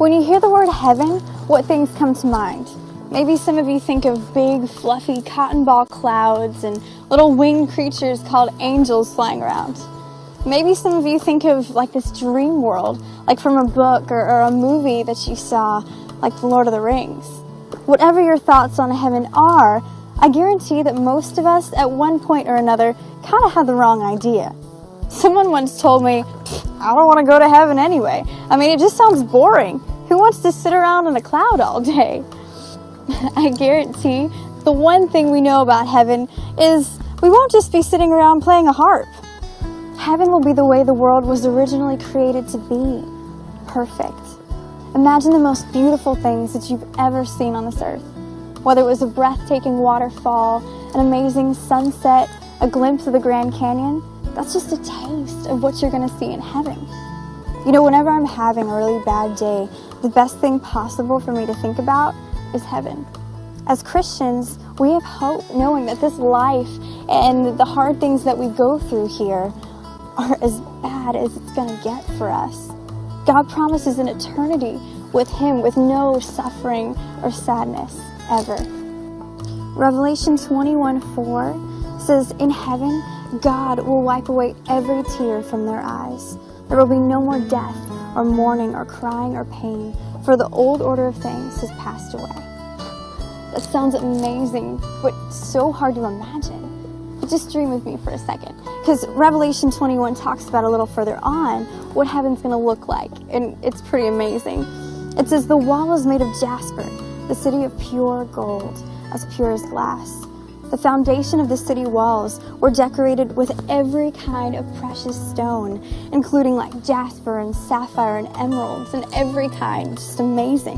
When you hear the word heaven, what things come to mind? Maybe some of you think of big, fluffy cotton ball clouds and little winged creatures called angels flying around. Maybe some of you think of like this dream world, like from a book or a movie that you saw, like The Lord of the Rings. Whatever your thoughts on heaven are, I guarantee that most of us at one point or another kind of had the wrong idea. Someone once told me, I don't want to go to heaven anyway. I mean, it just sounds boring. Who wants to sit around in a cloud all day? I guarantee the one thing we know about heaven is we won't just be sitting around playing a harp. Heaven will be the way the world was originally created to be. Perfect. Imagine the most beautiful things that you've ever seen on this earth. Whether it was a breathtaking waterfall, an amazing sunset, a glimpse of the Grand Canyon, that's just a taste of what you're going to see in heaven. You know, whenever I'm having a really bad day, the best thing possible for me to think about is heaven. As Christians, we have hope knowing that this life and the hard things that we go through here are as bad as it's going to get for us. God promises an eternity with Him with no suffering or sadness ever. Revelation 21:4 says, in heaven, God will wipe away every tear from their eyes. There will be no more death or mourning or crying or pain, for the old order of things has passed away. That sounds amazing, but so hard to imagine. But just dream with me for a second, because Revelation 21 talks about a little further on what heaven's going to look like, and it's pretty amazing. It says, the wall is made of jasper, the city of pure gold, as pure as glass. The foundation of the city walls were decorated with every kind of precious stone, including like jasper and sapphire and emeralds and every kind, just amazing.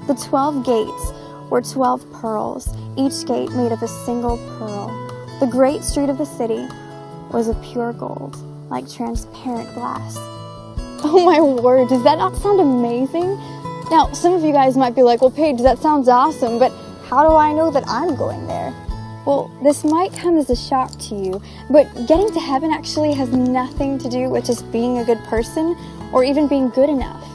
The 12 gates were 12 pearls, each gate made of a single pearl. The great street of the city was of pure gold, like transparent glass. Oh my word, does that not sound amazing? Now, some of you guys might be like, well, Paige, that sounds awesome, but how do I know that I'm going there? Well, this might come as a shock to you, but getting to heaven actually has nothing to do with just being a good person or even being good enough.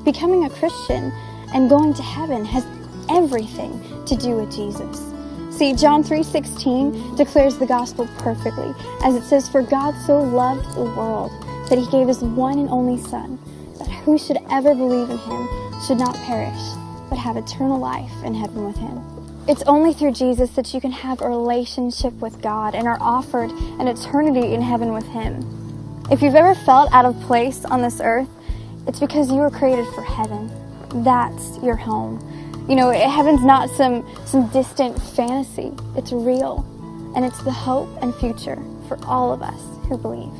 Becoming a Christian and going to heaven has everything to do with Jesus. See, John 3:16 declares the gospel perfectly, as it says, for God so loved the world that He gave His one and only Son, that who should ever believe in Him should not perish, but have eternal life in heaven with Him. It's only through Jesus that you can have a relationship with God and are offered an eternity in heaven with Him. If you've ever felt out of place on this earth, it's because you were created for heaven. That's your home. You know, heaven's not some distant fantasy. It's real, and it's the hope and future for all of us who believe.